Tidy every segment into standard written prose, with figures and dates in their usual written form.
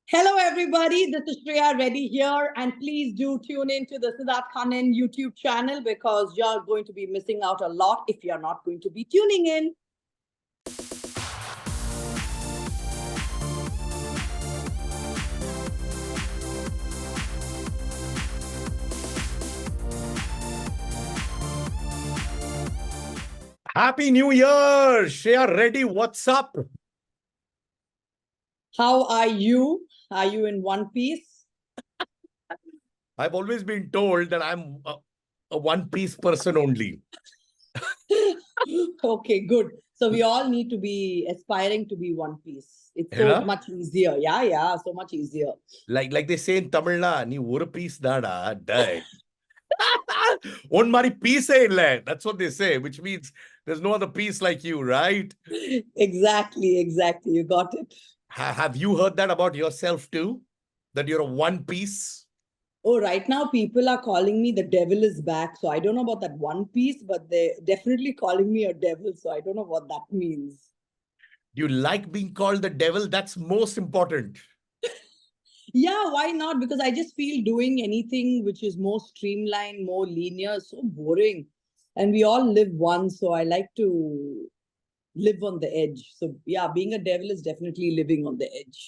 Hello, everybody. This is Sriya Reddy here, and please do tune in to the Siddharth Kannan YouTube channel because you're going to be missing out a lot if you're not going to be tuning in. Happy New Year! Shriya Reddy, what's up? How are you? Are you in one piece? I've always been told that I'm a one-piece person only. Okay, good. So we all need to be aspiring to be one piece. It's so Yeah? much easier. Yeah, so much easier. Like they say in Tamil, நீ ஒரு piece தாடா, die. One mari piece illa. That's what they say, which means there's no other piece like you, right? Exactly. You got it. Have you heard that about yourself too? That you're a one piece? Oh, right now people are calling me the devil is back. So I don't know about that one piece, but they're definitely calling me a devil. So I don't know what that means. Do you like being called the devil? That's most important. Yeah, why not? Because I just feel doing anything which is more streamlined, more linear, is so boring. And we all live once. So I like to live on the edge. So yeah, being a devil is definitely living on the edge.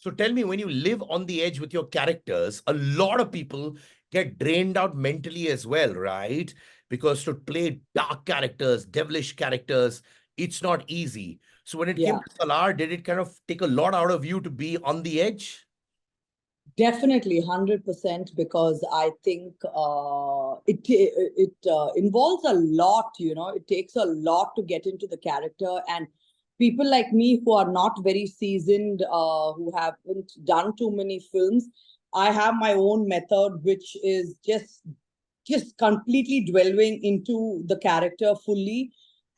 So tell me, when you live on the edge with your characters, a lot of people get drained out mentally as well, right? Because to play dark characters, devilish characters, it's not easy. So when it came Yeah. to Salaar, did it kind of take a lot out of you to be on the edge? Definitely 100% because I think it involves a lot, it takes a lot to get into the character. And people like me who are not very seasoned, who haven't done too many films, I have my own method, which is just completely dwelling into the character fully,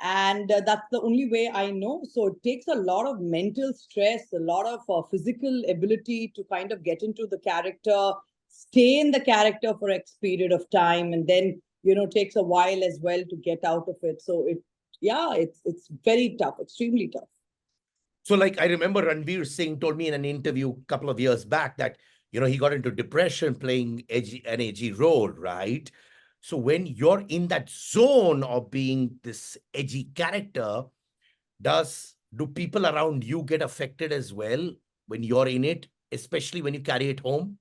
and that's the only way I know. So it takes a lot of mental stress, a lot of physical ability to kind of get into the character, stay in the character for X period of time, and then takes a while as well to get out of it. So it's very tough, extremely tough. So like I remember Ranveer Singh told me in an interview a couple of years back that, he got into depression playing an edgy role, right? So when you're in that zone of being this edgy character, do people around you get affected as well when you're in it, especially when you carry it home?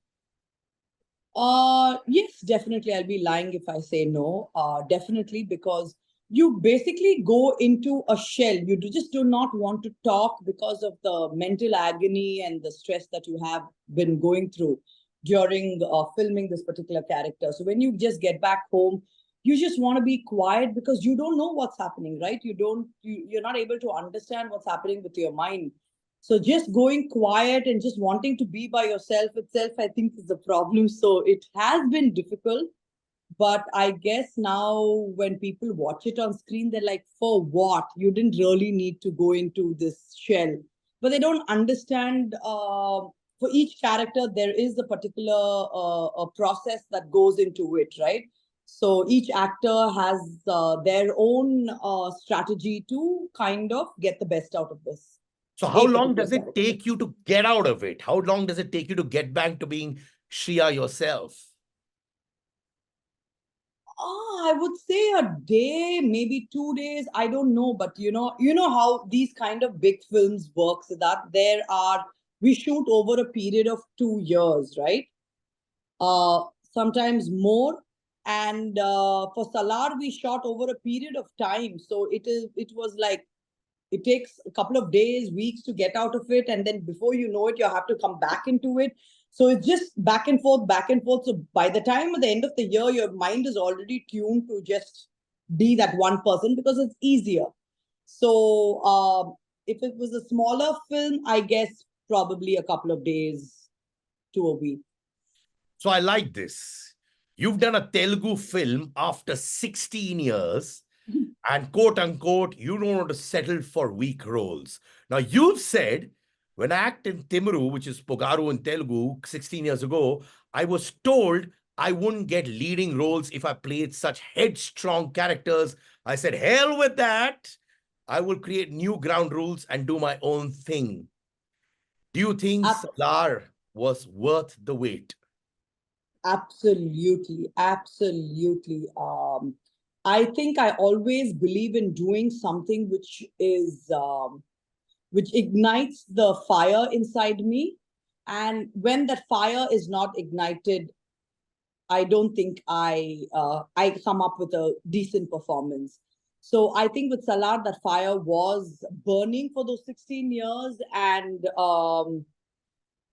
Yes, definitely. I'll be lying if I say no. Definitely, because you basically go into a shell. You just do not want to talk because of the mental agony and the stress that you have been going through during filming this particular character. So when you just get back home, you just want to be quiet because you don't know what's happening, right? You're not able to understand what's happening with your mind. So just going quiet and just wanting to be by yourself itself, I think, is the problem. So it has been difficult. But I guess now when people watch it on screen, they're like, for what? You didn't really need to go into this shell. But they don't understand for each character, there is a particular a process that goes into it, right? So each actor has their own strategy to kind of get the best out of this. So how A long particular does it character. take you to get out of it? How long does it take you to get back to being Shriya yourself? I would say a day, maybe 2 days. I don't know, but you know how these kind of big films work. So that we shoot over a period of 2 years, right? Sometimes more. And for Salaar, we shot over a period of time. So it was like it takes a couple of days, weeks to get out of it, and then before you know it, you have to come back into it. So it's just back and forth, back and forth. So by the time at the end of the year, your mind is already tuned to just be that one person because it's easier. So if it was a smaller film, I guess probably a couple of days to a week. So I like this. You've done a Telugu film after 16 years, and quote unquote, you don't want to settle for weak roles. Now, you've said, when I acted in Timuru, which is Pogaru in Telugu, 16 years ago, I was told I wouldn't get leading roles if I played such headstrong characters. I said, hell with that. I will create new ground rules and do my own thing. Do you think Ab- Salaar was worth the wait? Absolutely, absolutely. I think I always believe in doing something which ignites the fire inside me. And when that fire is not ignited, I don't think I come up with a decent performance. So I think with Salaar, that fire was burning for those 16 years. And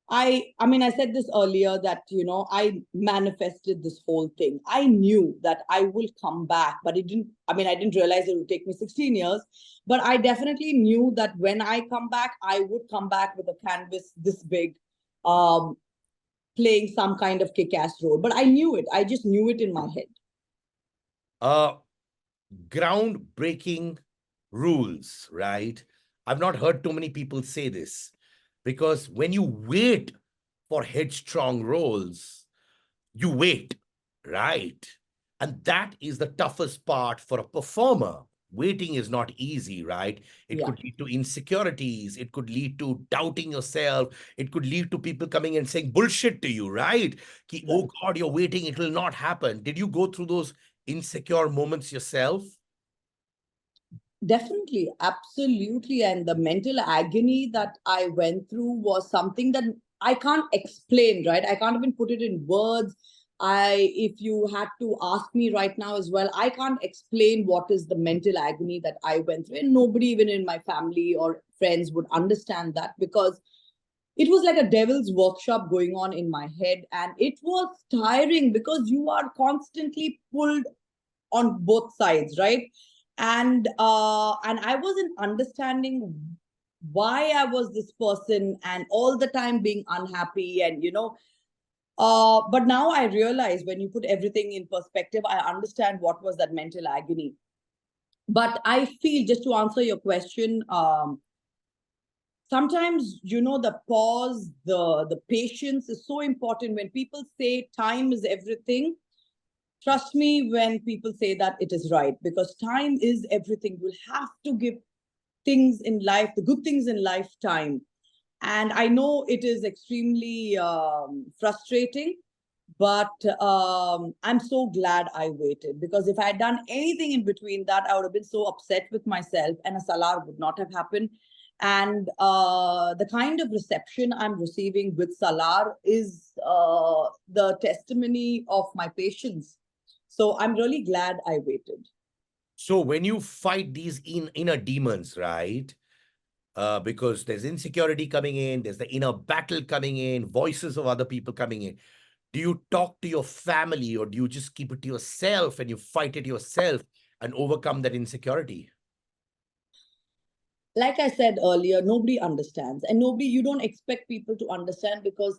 I mean, I said this earlier that, I manifested this whole thing. I knew that I will come back, but I didn't realize it would take me 16 years. But I definitely knew that when I come back, I would come back with a canvas this big, um, playing some kind of kick-ass role. But I knew it. I just knew it in my head. Uh, Groundbreaking rules, right? I've not heard too many people say this, because when you wait for headstrong roles, you wait, right? And that is the toughest part for a performer. Waiting is not easy, right? It Yeah, could lead to insecurities. It could lead to doubting yourself. It could lead to people coming and saying bullshit to you, right? Ki, oh right. God, you're waiting. It will not happen. Did you go through those insecure moments yourself? Definitely, absolutely. And the mental agony that I went through was something that I can't explain, right? I can't even put it in words. If you had to ask me right now as well, I can't explain what is the mental agony that I went through. And nobody, even in my family or friends, would understand that, because it was like a devil's workshop going on in my head. And it was tiring because you are constantly pulled on both sides, right? And I wasn't understanding why I was this person and all the time being unhappy. And but now I realize, when you put everything in perspective, I understand what was that mental agony. But I feel, just to answer your question, sometimes, the pause, the patience is so important. When people say time is everything, trust me when people say that, it is right, because time is everything. You'll have to give things in life, the good things in life, time. And I know it is extremely frustrating, but I'm so glad I waited, because if I had done anything in between that, I would have been so upset with myself, and a Salaar would not have happened. And the kind of reception I'm receiving with Salaar is the testimony of my patience. So I'm really glad I waited. So when you fight these inner demons, right? Because there's insecurity coming in, there's the inner battle coming in, voices of other people coming in. Do you talk to your family, or do you just keep it to yourself and you fight it yourself and overcome that insecurity? Like I said earlier, nobody understands, and you don't expect people to understand, because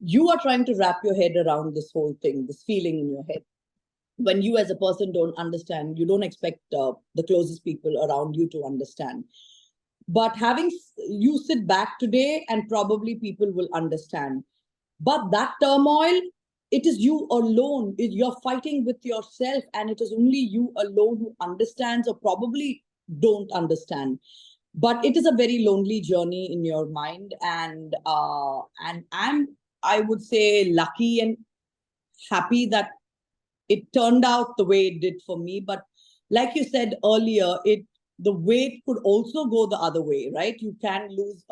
you are trying to wrap your head around this whole thing, this feeling in your head. When you as a person don't understand, you don't expect the closest people around you to understand. But you sit back today, and probably people will understand. But that turmoil, it is you alone. You're fighting with yourself, and it is only you alone who understands, or probably don't understand. But it is a very lonely journey in your mind. And I would say, lucky and happy that it turned out the way it did for me. But like you said earlier, the weight could also go the other way, right? You can lose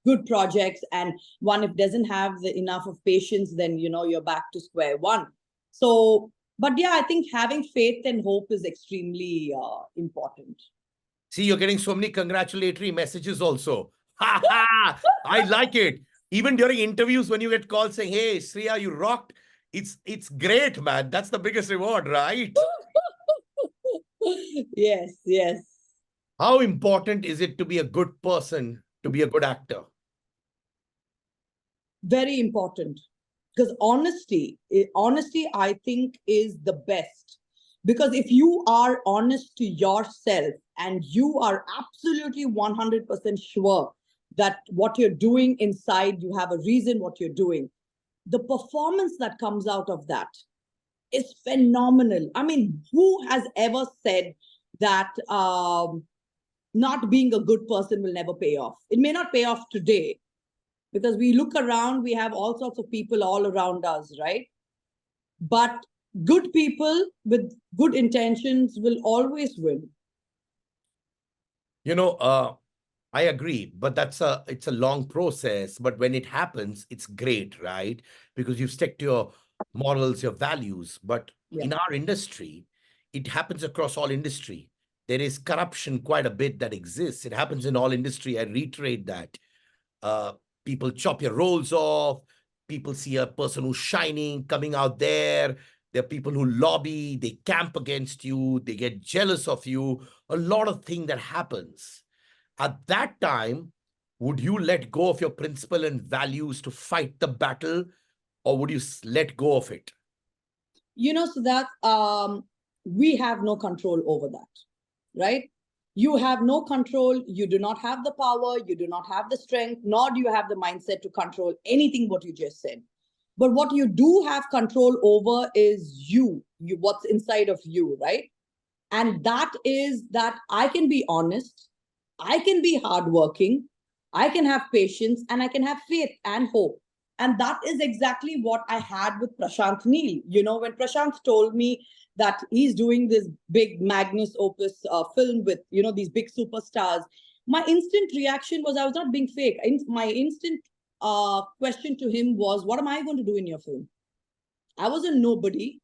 good projects, and one, if doesn't have enough of patience, then you're back to square one. So, but yeah, I think having faith and hope is extremely important. See, you're getting so many congratulatory messages also. Ha ha! I like it. Even during interviews, when you get calls saying, "Hey, Sriya, you rocked," it's great, man. That's the biggest reward, right? Yes, yes. How important is it to be a good person, to be a good actor? Very important, because honesty, I think, is the best. Because if you are honest to yourself, and you are absolutely 100% sure that what you're doing inside, you have a reason what you're doing, the performance that comes out of that is phenomenal. I mean, who has ever said that not being a good person will never pay off. It may not pay off today because we look around, we have all sorts of people all around us, right? But good people with good intentions will always win. I agree, but it's a long process. But when it happens, it's great, right? Because you stick to your morals, your values. But Yeah. in our industry, it happens across all industry. There is corruption quite a bit that exists. It happens in all industry. I reiterate that. Uh, People chop your roles off. People see a person who's shining coming out there. There are people who lobby. They camp against you. They get jealous of you. A lot of things that happens. At that time, would you let go of your principle and values to fight the battle, or would you let go of it? So that we have no control over that, right? You have no control. You do not have the power. You do not have the strength, nor do you have the mindset to control anything what you just said. But what you do have control over is you what's inside of you, right? And that is that I can be honest, I can be hardworking, I can have patience, and I can have faith and hope. And that is exactly what I had with Prashanth Neel. When Prashanth told me that he's doing this big Magnus Opus film with, these big superstars, my instant reaction was I was not being fake. My instant question to him was, what am I going to do in your film? I was a nobody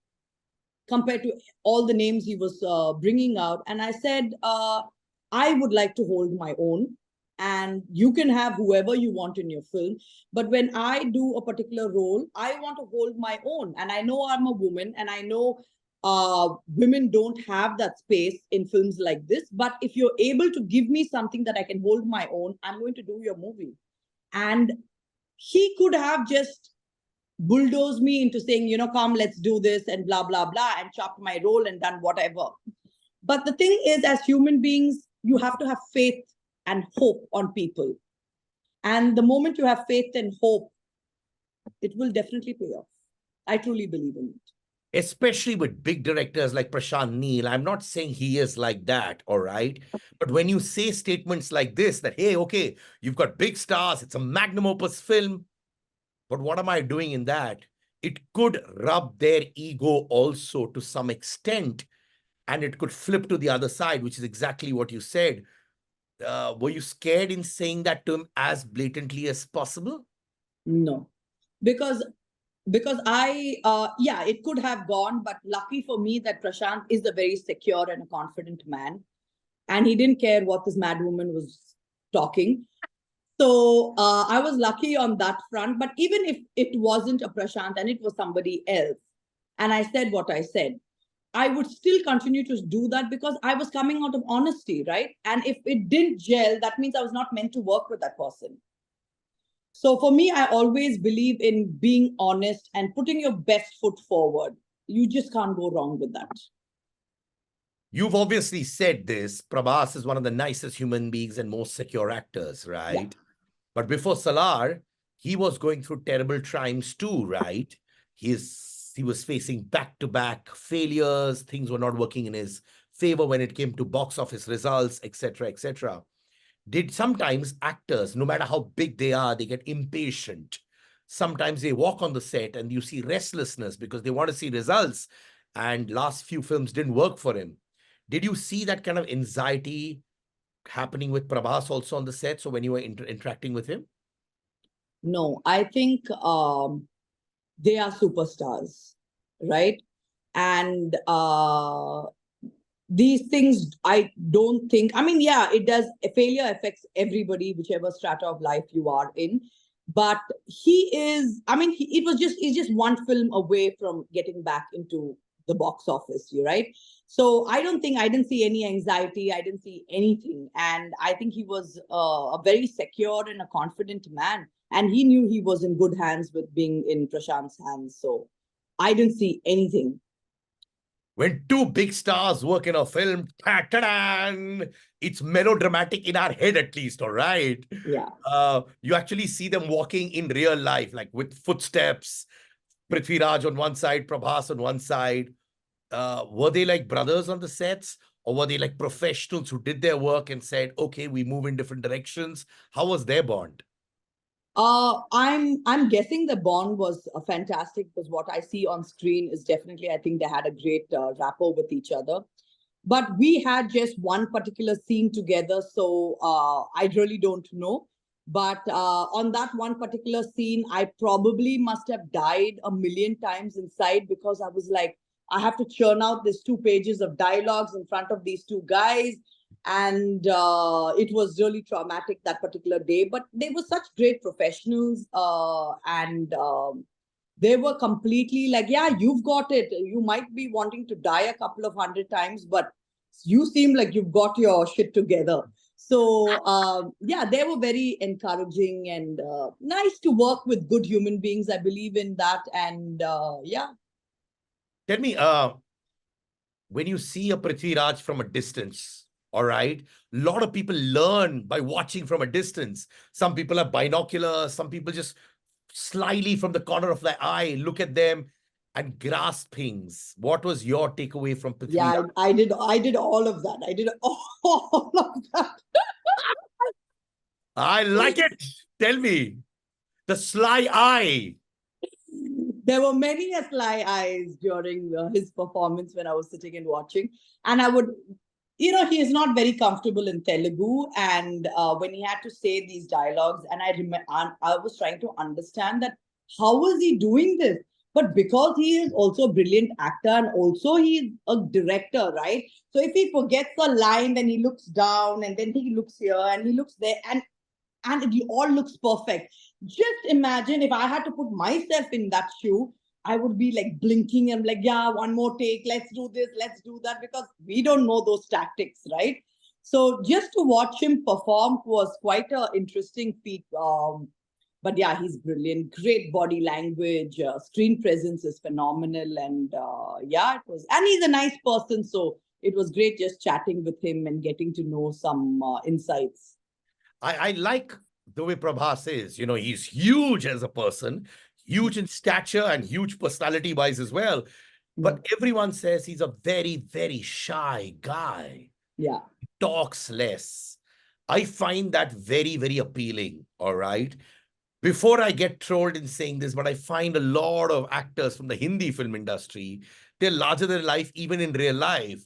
compared to all the names he was bringing out. And I said, I would like to hold my own, and you can have whoever you want in your film. But when I do a particular role, I want to hold my own. And I know I'm a woman, and I know women don't have that space in films like this. But if you're able to give me something that I can hold my own, I'm going to do your movie. And he could have just bulldoze me into saying, come, let's do this and blah, blah, blah, and chopped my role and done whatever. But the thing is, as human beings, you have to have faith and hope on people. And the moment you have faith and hope, it will definitely pay off. I truly believe in it. Especially with big directors like Prashanth Neel. I'm not saying he is like that, all right? But when you say statements like this, that, hey, okay, you've got big stars, it's a magnum opus film, but what am I doing in that? It could rub their ego also to some extent, and it could flip to the other side, which is exactly what you said. Were you scared in saying that to him as blatantly as possible? No, because I yeah, it could have gone, but lucky for me that Prashanth is a very secure and a confident man, and he didn't care what this mad woman was talking. So I was lucky on that front. But even if it wasn't a Prashanth and it was somebody else, and I said what I said, I would still continue to do that because I was coming out of honesty, right? And if it didn't gel, that means I was not meant to work with that person. So for me, I always believe in being honest and putting your best foot forward. You just can't go wrong with that. You've obviously said this. Prabhas is one of the nicest human beings and most secure actors, right? Yeah. But before Salaar, he was going through terrible times too, right? He was facing back-to-back failures. Things were not working in his favor when it came to box office results, etc., etc. Did sometimes actors, no matter how big they are, they get impatient. Sometimes they walk on the set and you see restlessness because they want to see results. And last few films didn't work for him. Did you see that kind of anxiety happening with Prabhas also on the set? So when you were interacting with him? No, I think they are superstars, right? And these things, I don't think, I mean, yeah, it does. Failure affects everybody, whichever strata of life you are in. But he is, I mean, he's just one film away from getting back into the box office, right? So I didn't see any anxiety. I didn't see anything. And I think he was a very secure and a confident man. And he knew he was in good hands with being in Prashanth's hands. So I didn't see anything. When two big stars work in a film, it's melodramatic in our head at least, all right? Yeah. You actually see them walking in real life, like with footsteps, Prithviraj on one side, Prabhas on one side. Were they like brothers on the sets? Or were they like professionals who did their work and said, okay, we move in different directions? How was their bond? I'm guessing the bond was fantastic because what I see on screen is definitely, I think they had a great rapport with each other. But we had just one particular scene together, so I really don't know. But on that one particular scene, I probably must have died a million times inside because I was like, I have to churn out these 2 pages of dialogues in front of these two guys. And it was really traumatic that particular day. But they were such great professionals, and they were completely like, yeah, you've got it. You might be wanting to die a couple of hundred times, but you seem like you've got your shit together. So, yeah, they were very encouraging and nice to work with good human beings. I believe in that. And yeah. Tell me, when you see a Prithviraj from a distance, all right, a lot of people learn by watching from a distance. Some people have binoculars, some people just slyly from the corner of their eye look at them and grasp things. What was your takeaway from Prithviraj? Yeah, I did all of that. I did all of that. I like it. Tell me, the sly eye. There were many sly eyes during his performance when I was sitting and watching. And I would, he is not very comfortable in Telugu. And when he had to say these dialogues, and I was trying to understand that how was he doing this? But because he is also a brilliant actor and also he's a director, right? So if he forgets a line, then he looks down and then he looks here and he looks there. And it all looks perfect. Just imagine if I had to put myself in that shoe, I would be like blinking and like, yeah, one more take, let's do this, let's do that, because we don't know those tactics, right? So just to watch him perform was quite an interesting feat. But yeah, he's brilliant, great body language, screen presence is phenomenal. And yeah, it was, and he's a nice person. So it was great just chatting with him and getting to know some insights. I like the way Prabhas is. He's huge as a person, huge in stature and huge personality-wise as well. But everyone says he's a very, very shy guy. Yeah. He talks less. I find that very, very appealing, all right? Before I get trolled in saying this, but I find a lot of actors from the Hindi film industry, they're larger than life, even in real life,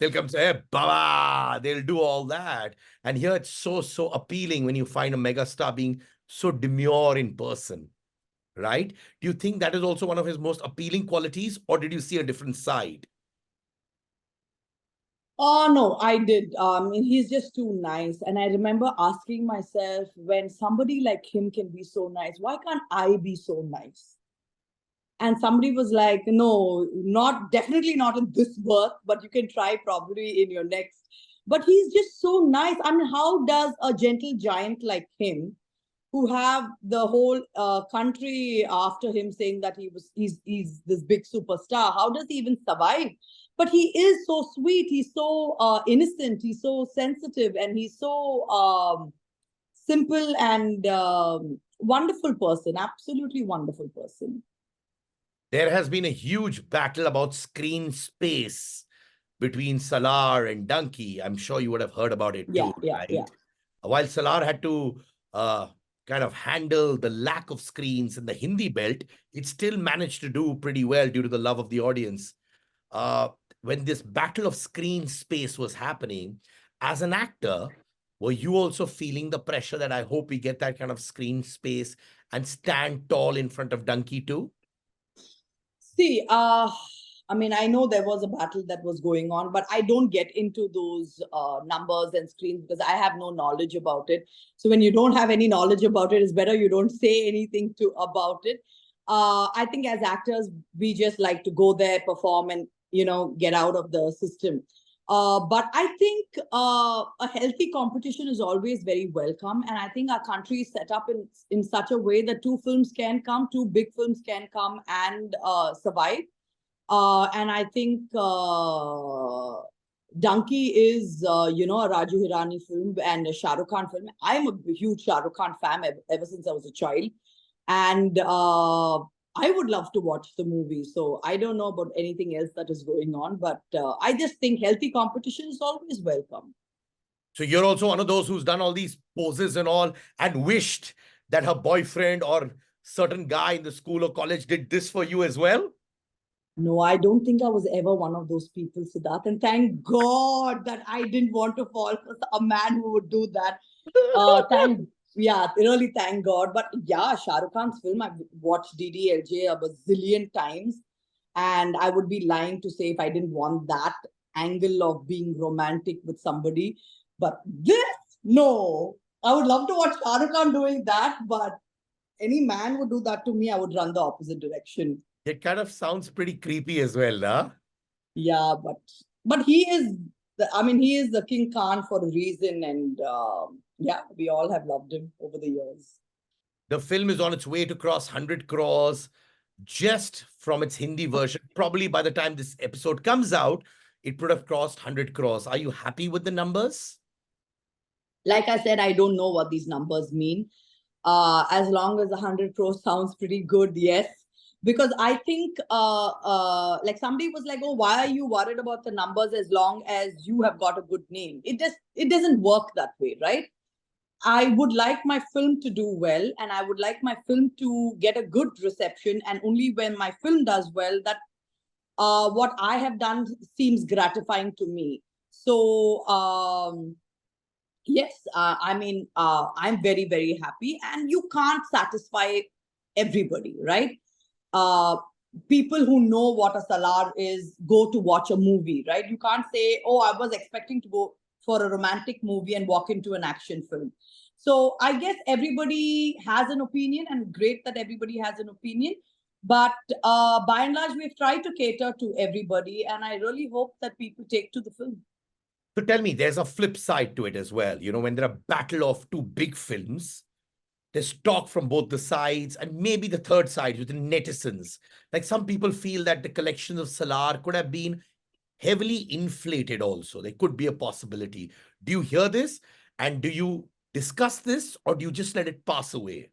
They'll come say, hey, Baba, they'll do all that. And here it's so, so appealing when you find a megastar being so demure in person, right? Do you think that is also one of his most appealing qualities, or did you see a different side? Oh, no, I did. He's just too nice. And I remember asking myself, when somebody like him can be so nice, why can't I be so nice? And somebody was like, no, definitely not in this birth, but you can try probably in your next. But he's just so nice. I mean, how does a gentle giant like him, who have the whole country after him saying that he's this big superstar, how does he even survive? But he is so sweet, he's so innocent, he's so sensitive, and he's so simple and wonderful person, absolutely wonderful person. There has been a huge battle about screen space between Salaar and Dunkey. I'm sure you would have heard about it too, right? While Salaar had to kind of handle the lack of screens in the Hindi belt, it still managed to do pretty well due to the love of the audience. When this battle of screen space was happening, as an actor, were you also feeling the pressure that I hope we get that kind of screen space and stand tall in front of Dunkey too? See, I mean, I know there was a battle that was going on, but I don't get into those numbers and screens because I have no knowledge about it. So when you don't have any knowledge about it, it's better you don't say anything about it. I think as actors, we just like to go there, perform, and get out of the system. But I think a healthy competition is always very welcome. And I think our country is set up in such a way that two big films can come and survive. And I think Dunkey is, a Raju Hirani film and a Shah Rukh Khan film. I'm a huge Shah Rukh Khan fan ever since I was a child. And I would love to watch the movie. So I don't know about anything else that is going on, but I just think healthy competition is always welcome. So you're also one of those who's done all these poses and all and wished that her boyfriend or certain guy in the school or college did this for you as well? No, I don't think I was ever one of those people, Siddharth. And thank God that I didn't want to fall for a man who would do that. Really thank God. But yeah, Shah Rukh Khan's film, I've watched DDLJ a bazillion times. And I would be lying to say if I didn't want that angle of being romantic with somebody. But this, no. I would love to watch Shah Rukh Khan doing that. But any man would do that to me, I would run the opposite direction. It kind of sounds pretty creepy as well, huh? Yeah, but he is he is the King Khan for a reason, and yeah, we all have loved him over the years. The film is on its way to cross 100 crores just from its Hindi version. Probably by the time this episode comes out, it would have crossed 100 crores. Are you happy with the numbers? Like I said, I don't know what these numbers mean. As long as 100 crores sounds pretty good, yes. Because I think, like somebody was like, "Oh, why are you worried about the numbers as long as you have got a good name?" It doesn't work that way, right? I would like my film to do well, and I would like my film to get a good reception. And only when my film does well, that what I have done seems gratifying to me. So yes, I'm very, very happy, and you can't satisfy everybody, right? Uh, People who know what a Salaar is go to watch a movie, right? You can't say, "Oh, I was expecting to go for a romantic movie and walk into an action film." So I guess everybody has an opinion, and great that everybody has an opinion. But by and large, we've tried to cater to everybody, and I really hope that people take to the film. So tell me, there's a flip side to it as well. You know, when there are battle of two big films, there's talk from both the sides and maybe the third side with the netizens. Like some people feel that the collections of Salaar could have been heavily inflated also. There could be a possibility. Do you hear this? And do you discuss this or do you just let it pass away?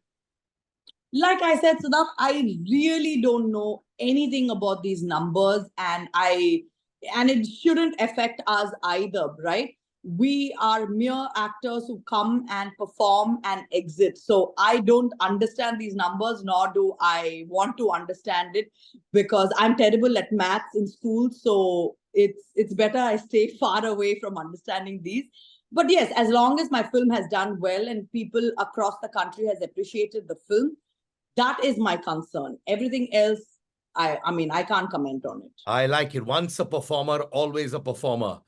Like I said, Siddharth, I really don't know anything about these numbers, and it shouldn't affect us either, right? We are mere actors who come and perform and exit. So I don't understand these numbers, nor do I want to understand it, because I'm terrible at maths in school. So it's better I stay far away from understanding these. But yes, as long as my film has done well and people across the country has appreciated the film, that is my concern. Everything else, I can't comment on it. I like it. Once a performer, always a performer.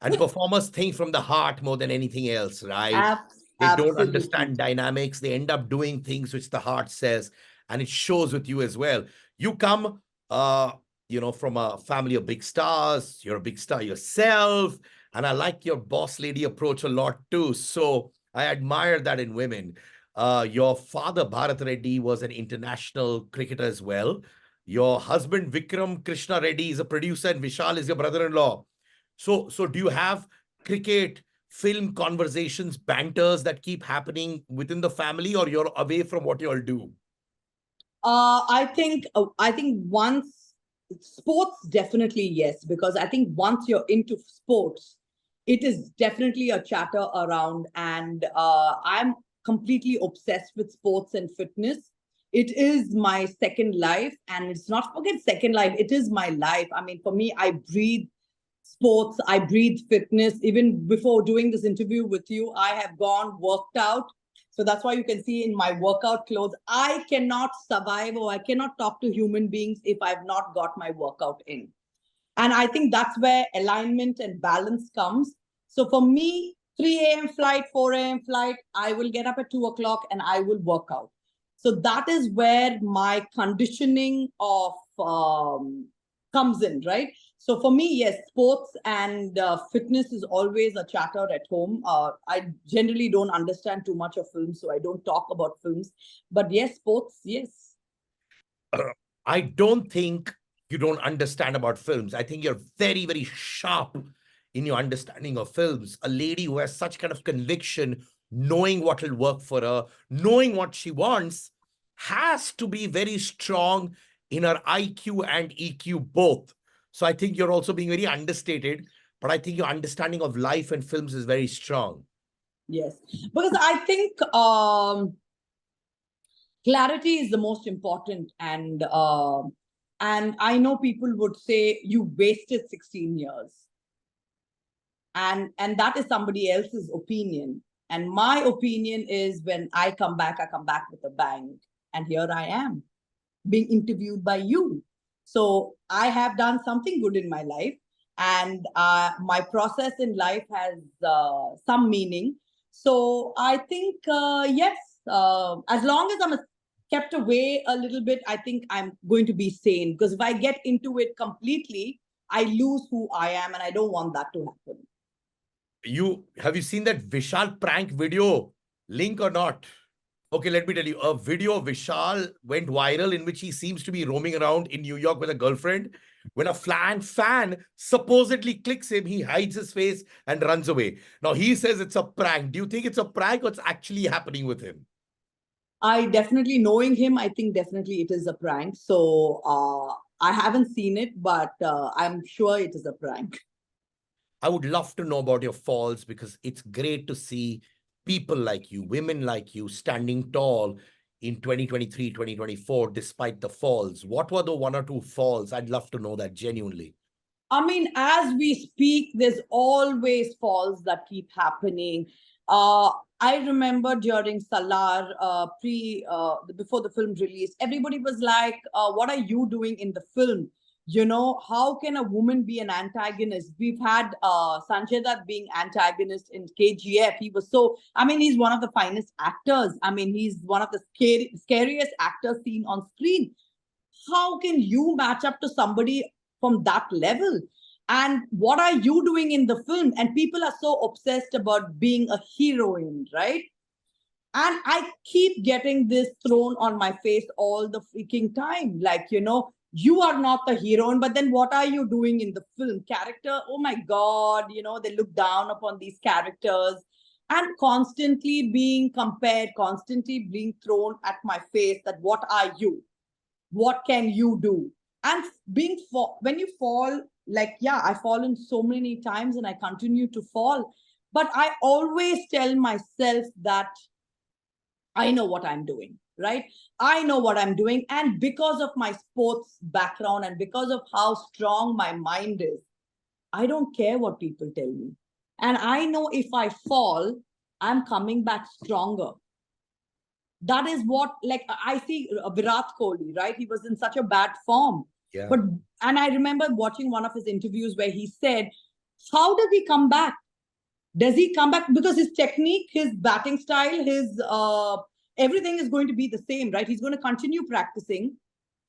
And performers think from the heart more than anything else, right? They don't Absolutely. understand dynamics. They end up doing things which the heart says, and it shows with you as well. You come, from a family of big stars. You're a big star yourself, and I like your boss lady approach a lot too. So I admire that in women. Your father, Bharat Reddy, was an international cricketer as well. Your husband, Vikram Krishna Reddy, is a producer, and Vishal is your brother-in-law. So do you have cricket, film conversations, banters that keep happening within the family, or you're away from what you all do? I think once sports, definitely yes, because I think once you're into sports, it is definitely a chatter around, and I'm completely obsessed with sports and fitness. It is my second life, and it's not forget second life. It is my life. I mean, for me, I breathe sports, I breathe fitness. Even before doing this interview with you, I have gone, worked out. So that's why you can see in my workout clothes, I cannot survive or I cannot talk to human beings if I've not got my workout in. And I think that's where alignment and balance comes. So for me, 3 a.m. flight, 4 a.m. flight, I will get up at 2 o'clock and I will work out. So that is where my conditioning of comes in, right? So for me, yes, sports and fitness is always a chatter at home. I generally don't understand too much of films, so I don't talk about films. But yes, sports, yes. I don't think you don't understand about films. I think you're very, very sharp in your understanding of films. A lady who has such kind of conviction, knowing what will work for her, knowing what she wants, has to be very strong in her IQ and EQ both. So I think you're also being very understated, but I think your understanding of life and films is very strong. Yes, because I think clarity is the most important, and I know people would say you wasted 16 years, and that is somebody else's opinion. And my opinion is, when I come back with a bang, and here I am being interviewed by you. So I have done something good in my life, and my process in life has some meaning. So I think, yes, as long as I'm kept away a little bit, I think I'm going to be sane. Because if I get into it completely, I lose who I am, and I don't want that to happen. Have you seen that Vishal prank video link or not? Okay, let me tell you. A video of Vishal went viral in which he seems to be roaming around in New York with a girlfriend. When a fan supposedly clicks him, he hides his face and runs away. Now he says it's a prank. Do you think it's a prank or it's actually happening with him? I definitely, knowing him, I think definitely it is a prank. So I haven't seen it, but I'm sure it is a prank. I would love to know about your falls, because it's great to see people like you, women like you, standing tall in 2023, 2024, despite the falls. What were the one or two falls? I'd love to know that genuinely. I mean, as we speak, there's always falls that keep happening. I remember during Salaar, before the film released, everybody was like, "What are you doing in the film? You know, how can a woman be an antagonist?" We've had Sanjay Dutt being antagonist in KGF. He was so, I mean, he's one of the finest actors. I mean, he's one of the scariest actors seen on screen. How can you match up to somebody from that level? And what are you doing in the film? And people are so obsessed about being a heroine, right? And I keep getting this thrown on my face all the freaking time. Like, you know, you are not the heroine, but then what are you doing in the film? Character, oh my God, you know, they look down upon these characters, and constantly being compared, constantly being thrown at my face that what are you? What can you do? And when you fall, like, yeah, I've fallen so many times and I continue to fall, but I always tell myself that I know what I'm doing, right? I know what I'm doing, and because of my sports background and because of how strong my mind is, I don't care what people tell me. And I know if I fall, I'm coming back stronger. That is what, like, I see Virat Kohli, right? He was in such a bad form. Yeah. But, and I remember watching one of his interviews where he said, how does he come back? Does he come back? Because his technique, his batting style, his everything is going to be the same, right? He's going to continue practicing.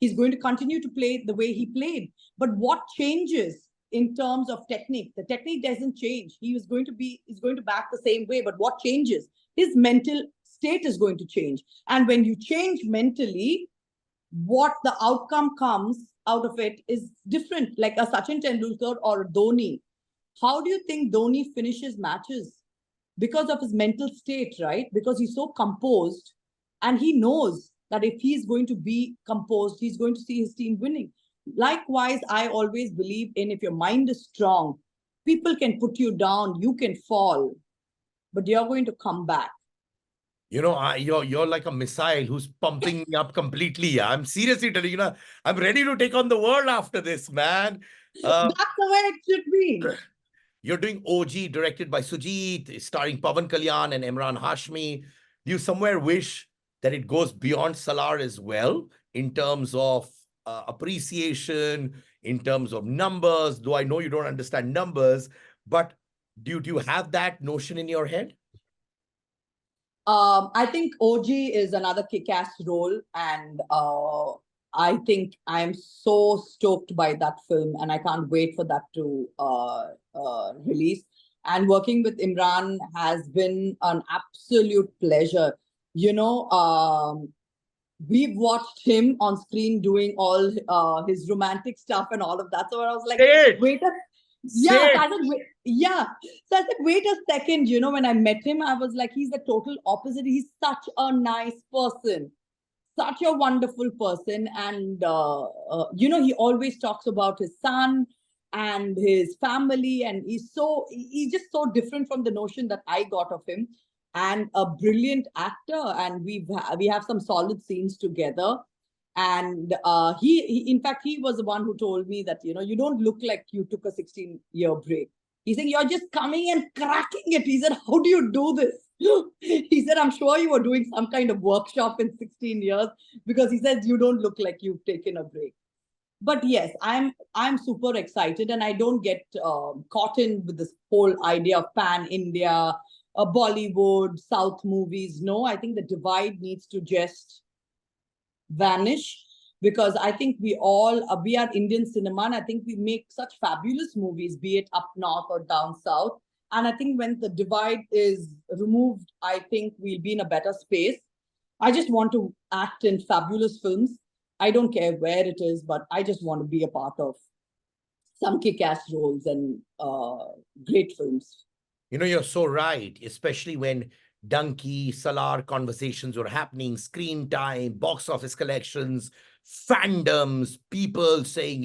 He's going to continue to play the way he played. But what changes in terms of technique? The technique doesn't change. He's going to back the same way. But what changes? His mental state is going to change. And when you change mentally, what the outcome comes out of it is different. Like a Sachin Tendulkar or a Dhoni. How do you think Dhoni finishes matches? Because of his mental state, right? Because he's so composed, and he knows that if he's going to be composed, he's going to see his team winning. Likewise, I always believe in, if your mind is strong, people can put you down, you can fall, but you're going to come back. You know, you're like a missile who's pumping me up completely. I'm seriously telling you, I'm ready to take on the world after this, man. That's the way it should be. You're doing OG, directed by Sujit, starring Pawan Kalyan and Imran Hashmi. Do you somewhere wish that it goes beyond Salaar as well, in terms of appreciation, in terms of numbers? Though I know you don't understand numbers, but do you have that notion in your head? I think OG is another kick-ass role, and I think I'm so stoked by that film, and I can't wait for that to release. And working with Imran has been an absolute pleasure. You know, we've watched him on screen doing all his romantic stuff and all of that. So I was like, wait a yeah, so I said, yeah. So I said, wait a second. You know, when I met him, I was like, he's the total opposite. He's such a nice person. such a wonderful person. And, he always talks about his son and his family. And he's just so different from the notion that I got of him. And a brilliant actor. And we have some solid scenes together. And in fact, he was the one who told me that, you don't look like you took a 16-year break. He said, you're just coming and cracking it. He said, how do you do this? He said, I'm sure you were doing some kind of workshop in 16 years, because he said, you don't look like you've taken a break. But yes, I'm super excited, and I don't get caught in with this whole idea of pan-India, Bollywood, South movies. No, I think the divide needs to just vanish, because I think we are Indian cinema, and I think we make such fabulous movies, be it up north or down south. And I think when the divide is removed, I think we'll be in a better space. I just want to act in fabulous films. I don't care where it is, but I just want to be a part of some kick-ass roles and great films. You're so right, especially when Dunkey, Salaar conversations were happening, screen time, box office collections, fandoms, people saying,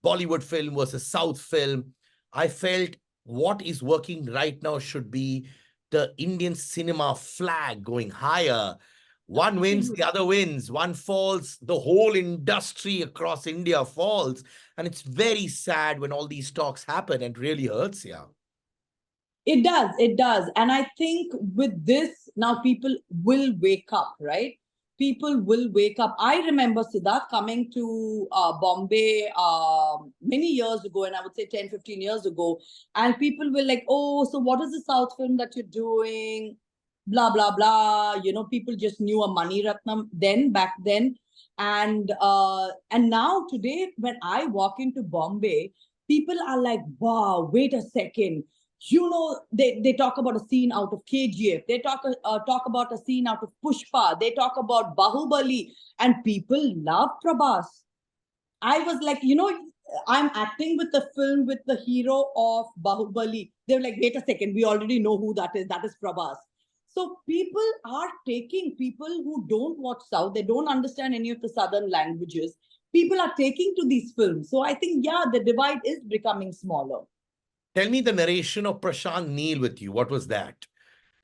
Bollywood film versus South film. I felt what is working right now should be the Indian cinema flag going higher. One wins, the other wins. One falls, the whole industry across India falls. And it's very sad when all these talks happen, and really hurts, yeah. It does. And I think with this, now people will wake up, right? People will wake up. I remember Siddharth coming to Bombay many years ago, and I would say 10, 15 years ago. And people were like, oh, so what is the South film that you're doing? Blah, blah, blah. People just knew a Mani Ratnam back then. And now today, when I walk into Bombay, people are like, wow, wait a second. They talk about a scene out of KGF. They talk about a scene out of Pushpa. They talk about Bahubali, and people love Prabhas. I was like, I'm acting with the film with the hero of Bahubali. They're like, wait a second, we already know who that is. That is Prabhas. So people are taking, people who don't watch South, they don't understand any of the Southern languages. People are taking to these films. So I think, yeah, the divide is becoming smaller. Tell me the narration of Prashanth Neel with you. What was that?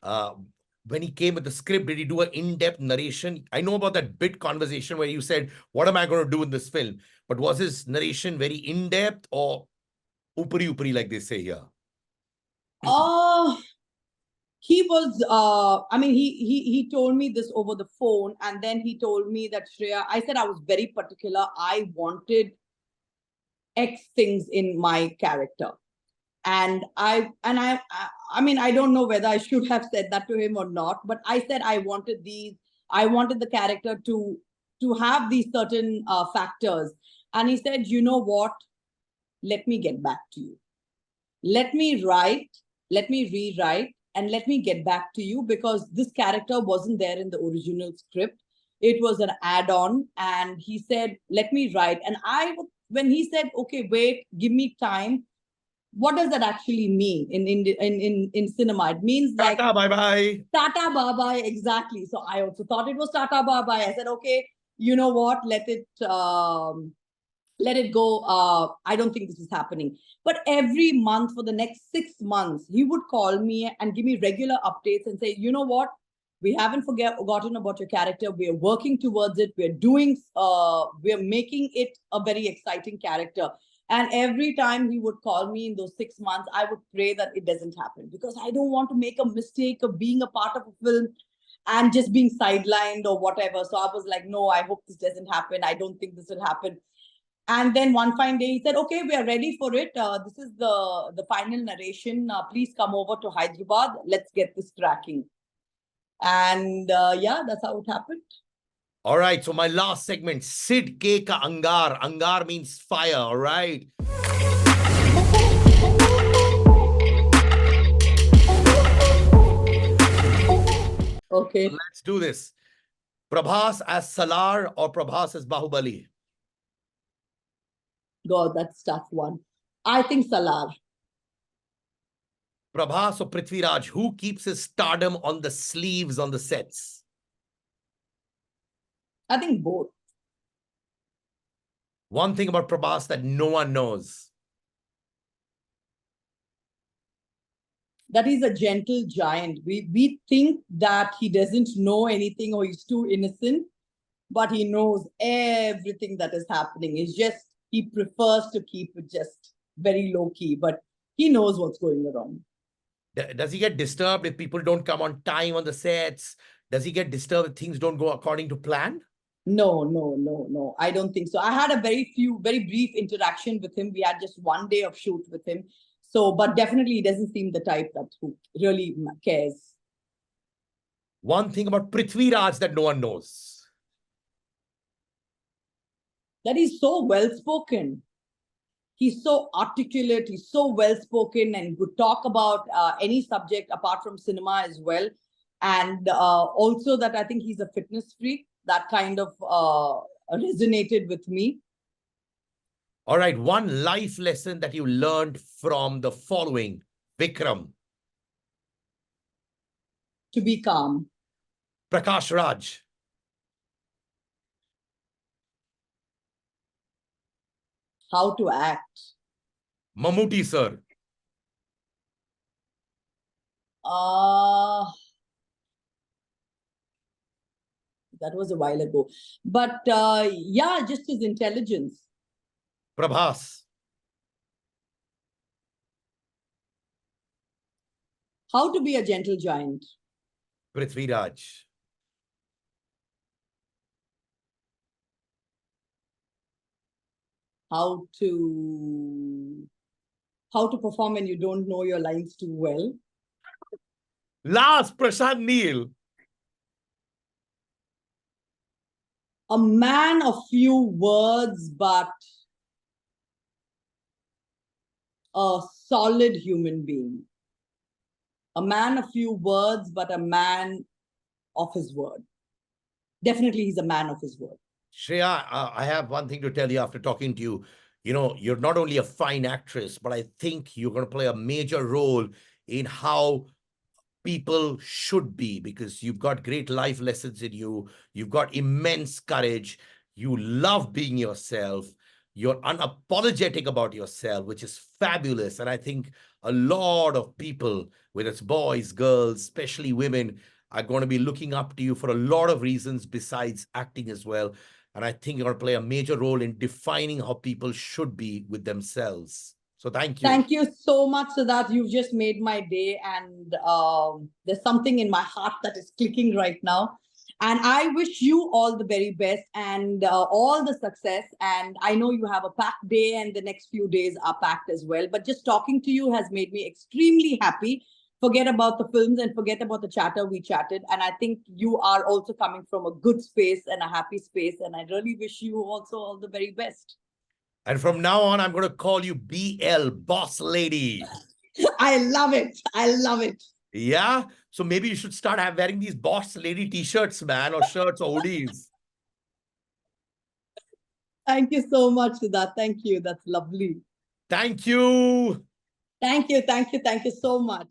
When he came with the script, did he do an in-depth narration? I know about that bit conversation where you said, what am I going to do in this film? But was his narration very in-depth or upari like they say here? He was, he told me this over the phone, and then he told me that, Shreya, I said I was very particular. I wanted X things in my character. And I don't know whether I should have said that to him or not, but I said I wanted the character to have these certain factors. And he said, you know what? Let me get back to you. Let me write, let me rewrite, and let me get back to you, because this character wasn't there in the original script. It was an add-on. And he said, let me write. And when he said, okay, wait, give me time, what does that actually mean in cinema? It means like Tata, bye-bye. Tata, bye-bye, exactly. So I also thought it was Tata, bye-bye. I said, okay, you know what? Let it go. I don't think this is happening. But every month for the next 6 months, he would call me and give me regular updates and say, you know what? We haven't forgotten about your character. We are working towards it. We're making it a very exciting character. And every time he would call me in those 6 months, I would pray that it doesn't happen, because I don't want to make a mistake of being a part of a film and just being sidelined or whatever. So I was like, no, I hope this doesn't happen. I don't think this will happen. And then one fine day, he said, okay, we are ready for it. This is the final narration. Please come over to Hyderabad. Let's get this cracking. And yeah, that's how it happened. All right, so my last segment, Sid Ke Ka Angar. Angar means fire, all right? Okay. So let's do this. Prabhas as Salaar or Prabhas as Bahubali? God, that's a tough one. I think Salaar. Prabhas or Prithviraj, who keeps his stardom on the sleeves on the sets? I think both. One thing about Prabhas that no one knows. That he's a gentle giant. We think that he doesn't know anything or he's too innocent, but he knows everything that is happening. It's just he prefers to keep it just very low key, but he knows what's going around. Does he get disturbed if people don't come on time on the sets? Does he get disturbed if things don't go according to plan? No. I don't think so. I had a very brief interaction with him. We had just one day of shoot with him. So, but definitely he doesn't seem the type that who really cares. One thing about Prithviraj that no one knows. That he's so well-spoken. He's so articulate, he's so well-spoken and could talk about any subject apart from cinema as well. And also that I think he's a fitness freak. That kind of resonated with me. All right, one life lesson that you learned from the following. Vikram. To be calm. Prakash Raj. How to act. Mammootty sir. That was a while ago. But yeah, just his intelligence. Prabhas. How to be a gentle giant. Prithviraj. How to perform when you don't know your lines too well. Last, Prashanth Neel. A man of few words, but a solid human being. A man of few words, but a man of his word. Definitely he's a man of his word. Shriya, I have one thing to tell you after talking to you. You know, you're not only a fine actress, but I think you're going to play a major role in how people should be, because you've got great life lessons in you. You've got immense courage. You love being yourself. You're unapologetic about yourself, which is fabulous. And I think a lot of people, whether it's boys, girls, especially women, are going to be looking up to you for a lot of reasons besides acting as well. And I think you're going to play a major role in defining how people should be with themselves. So thank you. Thank you so much, Siddharth. You've just made my day. And there's something in my heart that is clicking right now. And I wish you all the very best and all the success. And I know you have a packed day and the next few days are packed as well. But just talking to you has made me extremely happy. Forget about the films and forget about the chatter we chatted. And I think you are also coming from a good space and a happy space. And I really wish you also all the very best. And from now on, I'm going to call you BL, Boss Lady. I love it. I love it. Yeah? So maybe you should start wearing these Boss Lady t-shirts, man, or shirts or hoodies. Thank you so much, Siddharth. Thank you. That's lovely. Thank you. Thank you. Thank you. Thank you so much.